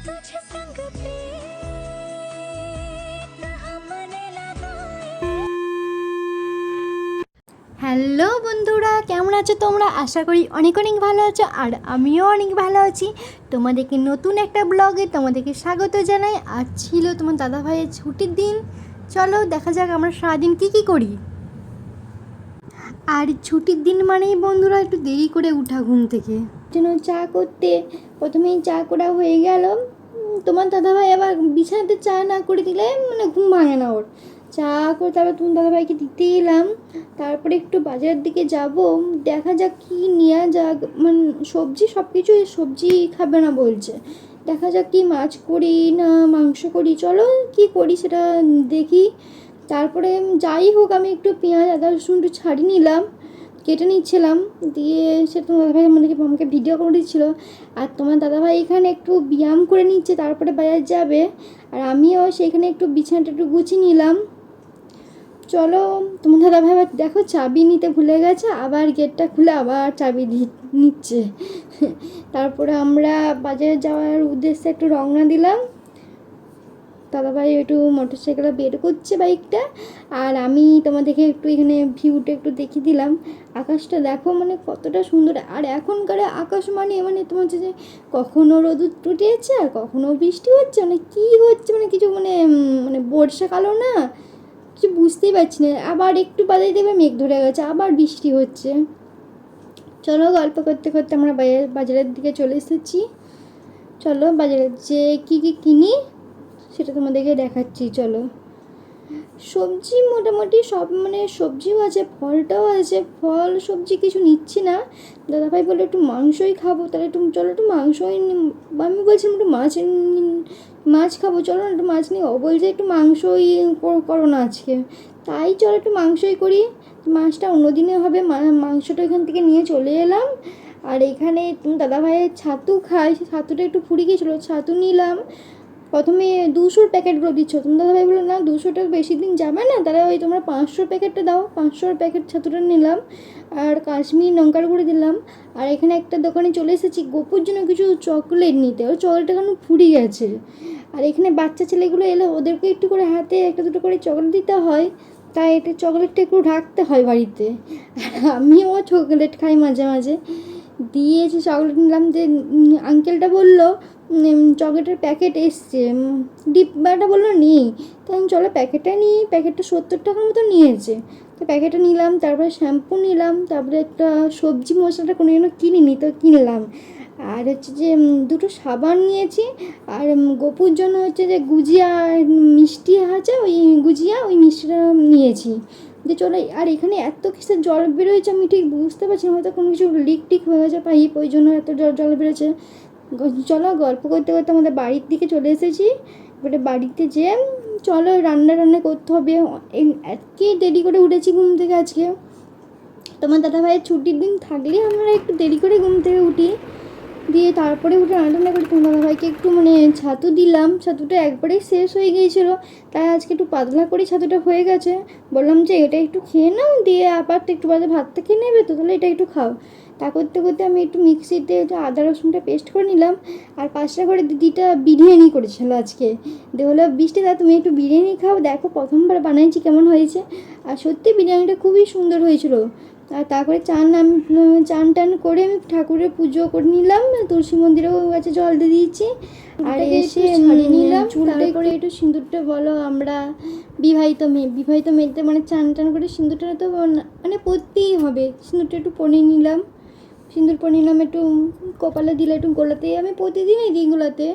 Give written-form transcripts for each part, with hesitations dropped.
तुझे संग पे कहाँ मने लगाए। হ্যালো বন্ধুরা, কেমন আছো তোমরা? আশা করি অনেক অনেক ভালো আছো, আর আমিও অনেক ভালো আছি। তোমাদেরকে নতুন একটা ব্লগে তোমাদেরকে স্বাগত জানাই। আজ ছিল তোমার দাদা ভাইয়ের ছুটির দিন। চলো দেখা যাক আমরা সারাদিন কী করি। আর ছুটির দিন মানেই বন্ধুরা একটু দেরি করে উঠা ঘুম থেকে, যেন চা করতে প্রথমেই চা করা হয়ে গেল। তোমার দাদাভাই আবার বিছানাতে চা না করে দিলে মানে ঘুম ভাঙে না ওর। চা করে তারপর তোমার দাদাভাইকে দিতে এলাম। তারপরে একটু বাজারের দিকে যাব, দেখা যাক কি নেওয়া যাক। মানে সবজি সব কিছু, সবজি খাবে না বলছে। দেখা যাক কি মাছ করি না মাংস করি, চলো কি করি সেটা দেখি। তারপরে যাই হোক আমি একটু পেঁয়াজ আদা রসুন একটু ছাড়িয়ে নিলাম, কেটে নিচ্ছিলাম। দিয়ে সে তোমার দাদাভাই আমাকে ভিডিও করে দিচ্ছিলো। আর তোমার দাদাভাই এখানে একটু ব্যায়াম করে নিচ্ছে, তারপরে বাজার যাবে। আর আমিও সেখানে একটু বিছানাটা একটু গুছিয়ে নিলাম। চলো, তোমার দাদাভাই আবার দেখো চাবি নিতে ভুলে গেছে, আবার গেটটা খুলে আবার চাবি নিচ্ছে। তারপরে আমরা বাজারে যাওয়ার উদ্দেশ্যে একটু রওনা দিলাম। দাদাভাই একটু মোটর সাইকেলে বের করছে বাইকটা, আর আমি তোমাদেরকে একটু এখানে ভিউটা একটু দেখিয়ে দিলাম। আকাশটা দেখো মানে কতটা সুন্দর। আর এখনকার আকাশ মানে মানে তোমার হচ্ছে যে কখনো রোদ উঠেছে আর কখনো বৃষ্টি হচ্ছে, মানে কী হচ্ছে মানে কিছু মানে মানে বর্ষাকালও না, কিছু বুঝতেই পারছি না। আবার একটু বাদেই দেবে মেঘ ধরে গেছে, আবার বৃষ্টি হচ্ছে। চলো গল্প করতে করতে আমরা বাজারের দিকে চলে এসেছি। চলো বাজারে যে কী কী কিনি সেটা তোমাদেরকে দেখাচ্ছি। চলো, সবজি মোটামুটি সব মানে সবজিও আছে, ফলটাও আছে। ফল সবজি কিছু নিচ্ছি না। দাদাভাই বলে একটু মাংসই খাবো, তাহলে একটু চলো একটু মাংসই আমি বলছিলাম একটু মাছ খাবো, চলো না একটু মাছ নিই। ও বলছে একটু মাংসই করো না আজকে, তাই চলো একটু মাংসই করি। মাছটা অন্যদিনে হবে, মাংসটা এখান থেকে নিয়ে চলে এলাম। আর এখানে দাদাভাইয়ের ছাতু খাই, সেই ছাতুটা একটু ফুরিয়ে গিয়েছিলো, ছাতু নিলাম। প্রথমে 200 প্যাকেটগুলো দিচ্ছ, তুমি দাদাভাই বললো না 200টা বেশি দিন যাবে না, তাহলে ওই তোমরা 500 প্যাকেটটা দাও। 500 প্যাকেট ছাতুটা নিলাম, আর কাশ্মীর লঙ্কার গুঁড়ো দিলাম। আর এখানে একটা দোকানে চলে এসেছি গোপুর জন্য কিছু চকলেট নিতে, ওই চকলেটটা কেন ফুরিয়ে গেছে। আর এখানে বাচ্চা ছেলেগুলো এলে ওদেরকে একটু করে হাতে একটা দুটো করে চকলেট দিতে হয়, তাই এটা চকলেটটা একটু রাখতে হয় বাড়িতে। আর আমিও চকলেট খাই মাঝে মাঝে। দিয়েছি চকলেট নিলাম। যে আঙ্কেলটা বললো চকলেটের প্যাকেট এসছে, ডিব্বাটা বললো নেই। তখন চলো প্যাকেটটা নিই, প্যাকেটটা 70 টাকার মতো নিয়েছে, তো প্যাকেটটা নিলাম। তারপরে শ্যাম্পু নিলাম, তারপরে একটা সবজি মশলাটা কোনো জন্য কিনিনি তো কিনলাম। আর হচ্ছে যে দুটো সাবান নিয়েছি। আর গোপুর জন্য হচ্ছে যে গুজিয়া মিষ্টি আছে, ওই গুজিয়া ওই মিষ্টিটা নিয়েছি। যে চলো, আর এখানে এত কিসের জল বেরোয়েছে আমি ঠিক বুঝতে পারছি না, হয়তো কোনো কিছু লিক টিক হয়ে গেছে পাইপ, ওই জন্য এত জল বেরোচ্ছে। চলো গল্প করতে করতে আমাদের বাড়ির দিকে চলে এসেছি। এবারে বাড়িতে যেয়ে চলো রান্না করতে হবে। এতকে দেরি করে উঠেছি ঘুম থেকে আজকে। তোমার দাদাভাইয়ের ছুটির দিন থাকলে আমরা একটু দেরি করে ঘুম থেকে উঠি। দিয়ে তারপরে উঠে রান্না করে তোমার দাদাভাইকে একটু মানে ছাতু দিলাম। ছাতুটা একবারেই শেষ হয়ে গিয়েছিলো, তাই আজকে একটু পাতলা করে ছাতুটা হয়ে গেছে। বললাম যে এটা একটু খেয়ে নাও, দিয়ে আবার তো একটু বাদে ভাতটা খেয়ে নেবে, তো তাহলে এটা একটু খাও। তা করতে করতে আমি একটু মিক্সিতে আদা রসুনটা পেস্ট করে নিলাম। আর 5টা করে দিদিটা বিরিয়ানি করেছিল আজকে। দিয়ে হলো বৃষ্টি দা তুমি একটু বিরিয়ানি খাও, দেখো প্রথমবার বানাইছি কেমন হয়েছে। আর সত্যি বিরিয়ানিটা খুবই সুন্দর হয়েছিল। আর তারপরে চান টান করে আমি ঠাকুরের পুজো করে নিলাম, তুলসী মন্দিরেও কাছে জল দিয়ে দিয়েছি। আর এসে ছাড়িয়ে নিলাম, তারপরে একটু সিঁদুরটা বলো আমরা বিবাহিত মেয়েতে মানে চান টান করে সিঁদুরটা তো মানে পরতেই হবে, সিঁদুরটা একটু পরে নিলাম। সিঁদুর পরে নিলাম, একটু কপালে দিলে একটু গোলাতে, আমি প্রতিদিনই দিই গোলাতে।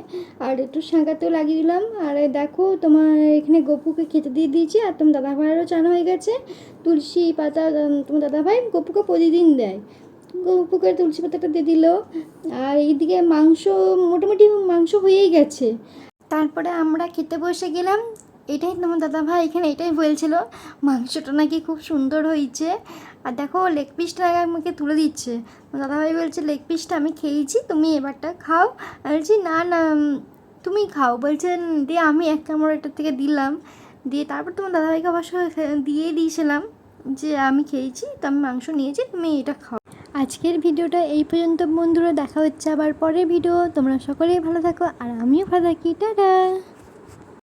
আর একটু শাঁখাতেও লাগিয়ে দিলাম। আর দেখো তোমার এখানে গপুকে খেতে দিয়ে দিয়েছি, আর তোমার দাদাভাইয়েরও চান হয়ে গেছে। তুলসী পাতা তোমার দাদাভাই গপুকে প্রতিদিন দেয়, গপুকে তুলসী পাতাটা দিয়ে দিল। আর এইদিকে মোটামুটি মাংস হয়েই গেছে। তারপরে আমরা খেতে বসে গেলাম। এটাই তোমার দাদাভাই এখানে এটাই বলছিল, মাংসটা নাকি খুব সুন্দর হয়েছে। আর দেখো লেগ পিসটা আমাকে তুলে দিচ্ছে। দাদাভাই বলছে লেগ পিসটা আমি খেয়েছি, তুমি এবারটা খাও। আমি বলছি না না তুমি খাও, বলছেন। দিয়ে আমি এক কামড় এটার থেকে দিলাম। দিয়ে তারপর তোমার দাদাভাইকে অবশ্য দিয়েই দিয়েছিলাম যে আমি খেয়েছি, তো আমি মাংস নিয়েছি, তুমি এটা খাও। আজকের ভিডিওটা এই পর্যন্ত বন্ধুরা, দেখা হচ্ছে আবার পরের ভিডিও। তোমরা সকলেই ভালো থাকো আর আমিও ভালো থাকি। টাটা।